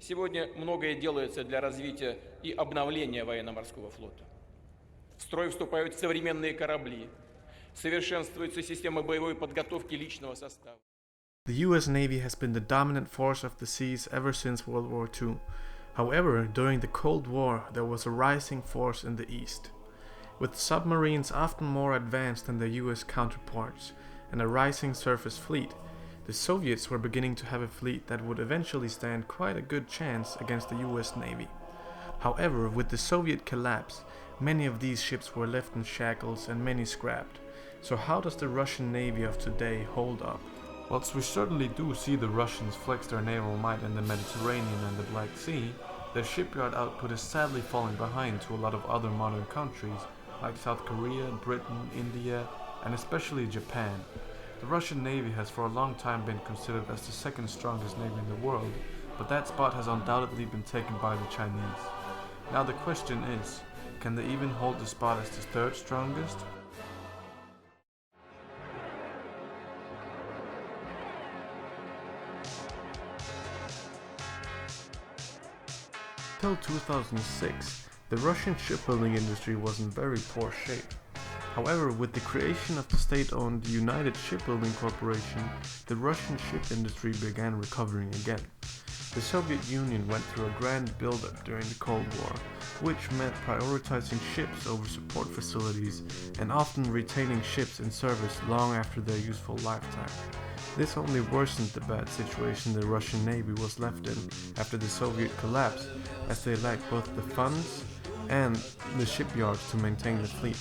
Сегодня многое делается для развития и обновления военно-морского флота. В строй вступают современные корабли, совершенствуются системы боевой подготовки личного состава. The US Navy has been the dominant force of the seas ever since World War II. However, during the Cold War, there was a rising force in the East. With submarines often more advanced than their US counterparts and a rising surface fleet, the Soviets were beginning to have a fleet that would eventually stand quite a good chance against the US Navy. However, with the Soviet collapse, many of these ships were left in shackles and many scrapped. So how does the Russian Navy of today hold up? Whilst we certainly do see the Russians flex their naval might in the Mediterranean and the Black Sea, their shipyard output is sadly falling behind to a lot of other modern countries like South Korea, Britain, India, and especially Japan. The Russian Navy has for a long time been considered as the second strongest navy in the world, but that spot has undoubtedly been taken by the Chinese. Now the question is, can they even hold the spot as the third strongest? Until 2006, the Russian shipbuilding industry was in very poor shape. However, with the creation of the state-owned United Shipbuilding Corporation, the Russian ship industry began recovering again. The Soviet Union went through a grand build-up during the Cold War, which meant prioritizing ships over support facilities and often retaining ships in service long after their useful lifetime. This only worsened the bad situation the Russian Navy was left in after the Soviet collapse, as they lacked both the funds and the shipyards to maintain the fleet.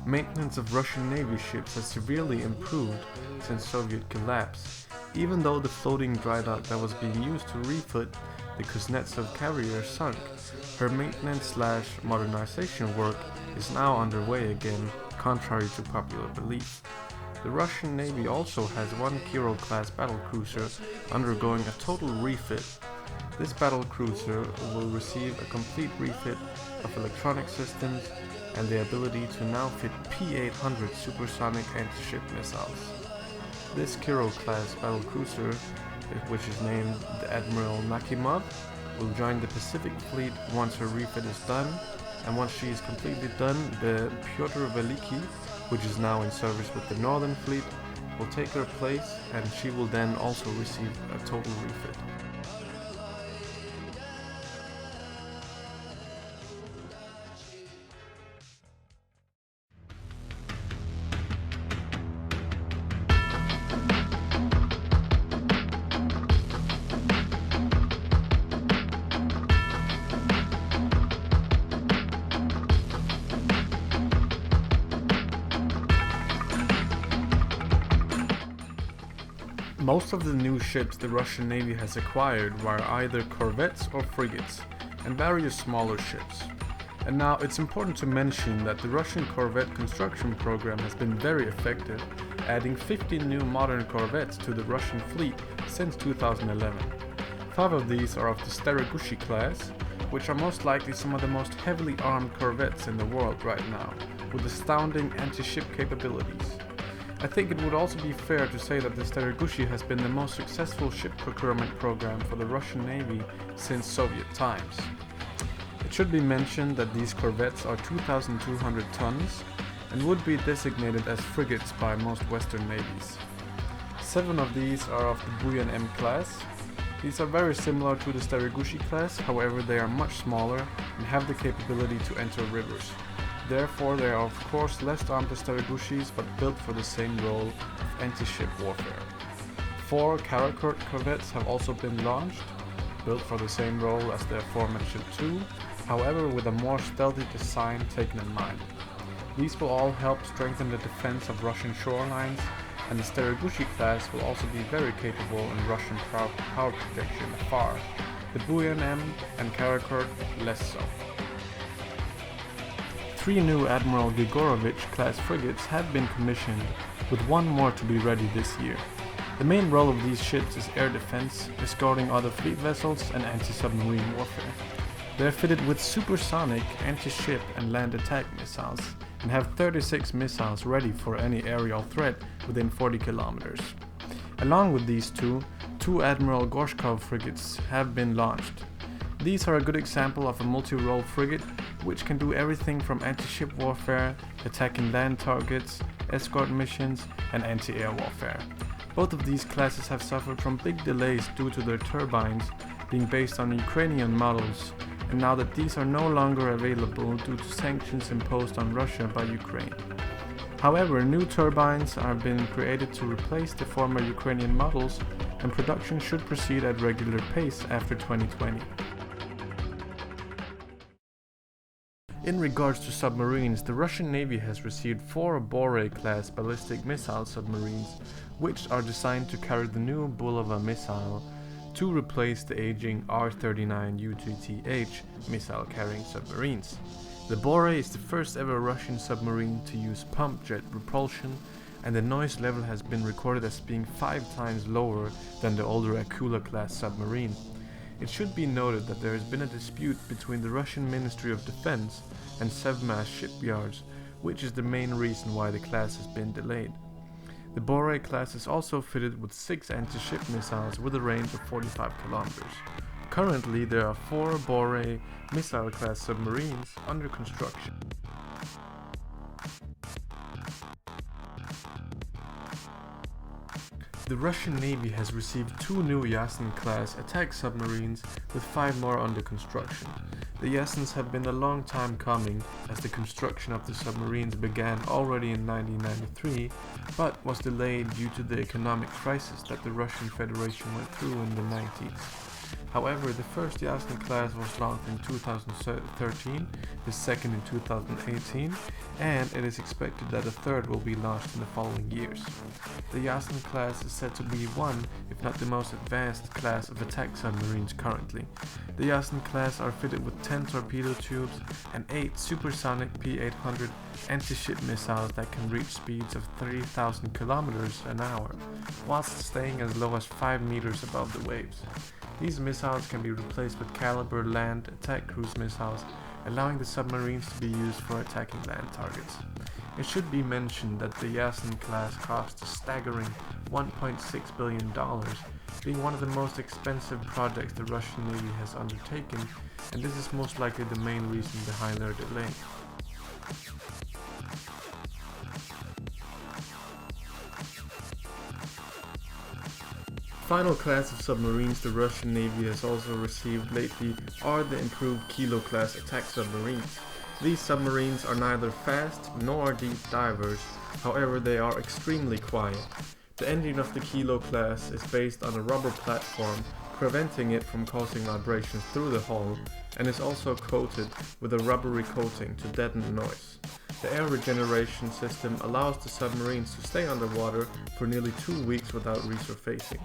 Maintenance of Russian Navy ships has severely improved since Soviet collapse, even though the floating dry dock that was being used to refit the Kuznetsov carrier sunk. Her maintenance/modernization work is now underway again, contrary to popular belief. The Russian Navy also has one Kirill-class battlecruiser undergoing a total refit. This battlecruiser will receive a complete refit of electronic systems and the ability to now fit P-800 supersonic anti-ship missiles. This Kirill-class battlecruiser, which is named the Admiral Nakhimov, will join the Pacific Fleet once her refit is done, and once she is completely done, the Pyotr Veliki, which is now in service with the Northern Fleet, will take her place, and she will then also receive a total refit. Most of the new ships the Russian Navy has acquired were either corvettes or frigates, and various smaller ships. And now it's important to mention that the Russian corvette construction program has been very effective, adding 50 new modern corvettes to the Russian fleet since 2011. 5 of these are of the Starogushi class, which are most likely some of the most heavily armed corvettes in the world right now, with astounding anti-ship capabilities. I think it would also be fair to say that the Starogushi has been the most successful ship procurement program for the Russian Navy since Soviet times. It should be mentioned that these corvettes are 2,200 tons and would be designated as frigates by most Western navies. 7 of these are of the Buyan M class. These are very similar to the Starogushi class, however they are much smaller and have the capability to enter rivers. Therefore, they are of course less armed as Starogushis, but built for the same role of anti-ship warfare. 4 Karakurt corvettes have also been launched, built for the same role as the aforementioned 2, however with a more stealthy design taken in mind. These will all help strengthen the defense of Russian shorelines, and the Starogushi class will also be very capable in Russian power projection afar, the Buyan M and Karakurt less so. 3 new Admiral Grigorovich class frigates have been commissioned, with 1 more to be ready this year. The main role of these ships is air defense, escorting other fleet vessels and anti-submarine warfare. They are fitted with supersonic, anti-ship and land attack missiles, and have 36 missiles ready for any aerial threat within 40 kilometers. Along with these 2, two Admiral Gorshkov frigates have been launched. These are a good example of a multi-role frigate which can do everything from anti-ship warfare, attacking land targets, escort missions, and anti-air warfare. Both of these classes have suffered from big delays due to their turbines being based on Ukrainian models, and now that these are no longer available due to sanctions imposed on Russia by Ukraine. However, new turbines are being created to replace the former Ukrainian models, and production should proceed at regular pace after 2020. In regards to submarines, the Russian Navy has received 4 Bore-class ballistic missile submarines, which are designed to carry the new Bulava missile to replace the aging R-39 UTTH missile-carrying submarines. The Bore is the first ever Russian submarine to use pump jet propulsion, and the noise level has been recorded as being 5 times lower than the older Akula-class submarine. It should be noted that there has been a dispute between the Russian Ministry of Defense and Sevmaz shipyards, which is the main reason why the class has been delayed. The Bore class is also fitted with 6 anti-ship missiles with a range of 45 kilometers. Currently, there are 4 Bore missile-class submarines under construction. The Russian Navy has received 2 new Yasen-class attack submarines with 5 more under construction. The Yasens have been a long time coming, as the construction of the submarines began already in 1993, but was delayed due to the economic crisis that the Russian Federation went through in the 90s. However, the first Yasen class was launched in 2013, the second in 2018, and it is expected that a third will be launched in the following years. The Yasen class is said to be one, if not the most advanced class of attack submarines currently. The Yasen class are fitted with 10 torpedo tubes and 8 supersonic P-800 anti-ship missiles that can reach speeds of 3,000 kilometers an hour, whilst staying as low as 5 meters above the waves. These missiles can be replaced with Caliber land attack cruise missiles, allowing the submarines to be used for attacking land targets. It should be mentioned that the Yasen class cost a staggering $1.6 billion, being one of the most expensive projects the Russian Navy has undertaken, and this is most likely the main reason behind their delay. Final class of submarines the Russian Navy has also received lately are the improved Kilo-class attack submarines. These submarines are neither fast nor deep divers, however they are extremely quiet. The engine of the Kilo class is based on a rubber platform, preventing it from causing vibrations through the hull, and is also coated with a rubbery coating to deaden noise. The air regeneration system allows the submarines to stay underwater for nearly 2 weeks without resurfacing.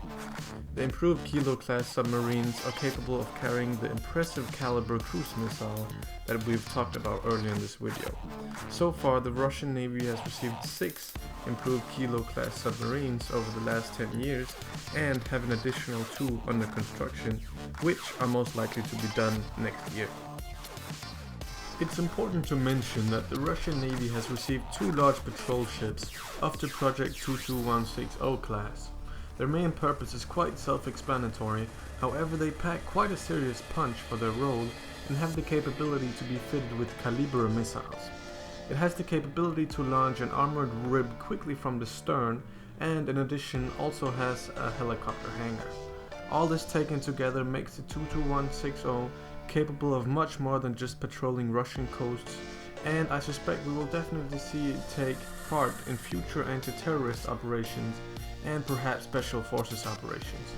The improved Kilo-class submarines are capable of carrying the impressive Caliber cruise missile that we've talked about earlier in this video. So far, the Russian Navy has received 6 improved Kilo-class submarines over the last 10 years and have an additional 2 under construction, which are most likely to be done next year. It's important to mention that the Russian Navy has received 2 large patrol ships of the Project 22160 class. Their main purpose is quite self-explanatory, however they pack quite a serious punch for their role and have the capability to be fitted with Caliber missiles. It has the capability to launch an armored rib quickly from the stern, and in addition also has a helicopter hangar. All this taken together makes the 22160 capable of much more than just patrolling Russian coasts, and I suspect we will definitely see it take part in future anti-terrorist operations and perhaps special forces operations.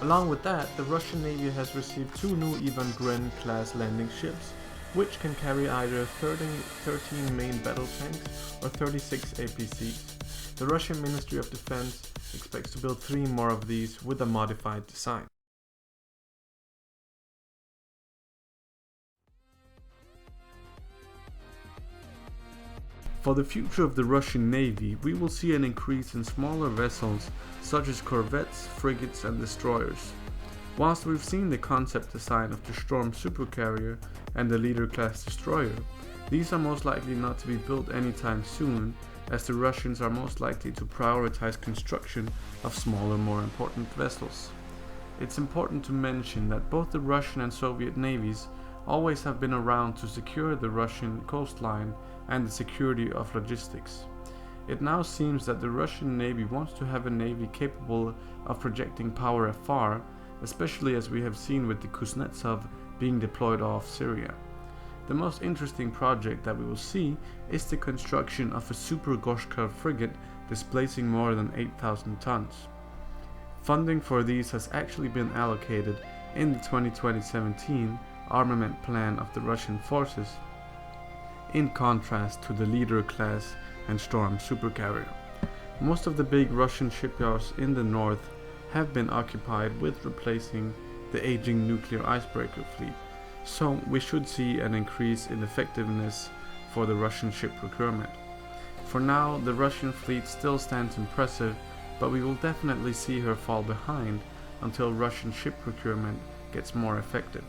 Along with that, the Russian Navy has received 2 new Ivan Gren class landing ships, which can carry either 13 main battle tanks or 36 APCs. The Russian Ministry of Defense expects to build 3 more of these with a modified design. For the future of the Russian Navy, we will see an increase in smaller vessels such as corvettes, frigates and destroyers. Whilst we've seen the concept design of the Storm supercarrier and the Leader-class destroyer, these are most likely not to be built anytime soon, as the Russians are most likely to prioritize construction of smaller, more important vessels. It's important to mention that both the Russian and Soviet navies always have been around to secure the Russian coastline and the security of logistics. It now seems that the Russian Navy wants to have a navy capable of projecting power afar, especially as we have seen with the Kuznetsov being deployed off Syria. The most interesting project that we will see is the construction of a Super Goshka frigate displacing more than 8,000 tons. Funding for these has actually been allocated in the 2017 armament plan of the Russian forces, in contrast to the Leader class and Storm supercarrier. Most of the big Russian shipyards in the north have been occupied with replacing the aging nuclear icebreaker fleet, so we should see an increase in effectiveness for the Russian ship procurement. For now, the Russian fleet still stands impressive, but we will definitely see her fall behind until Russian ship procurement gets more effective.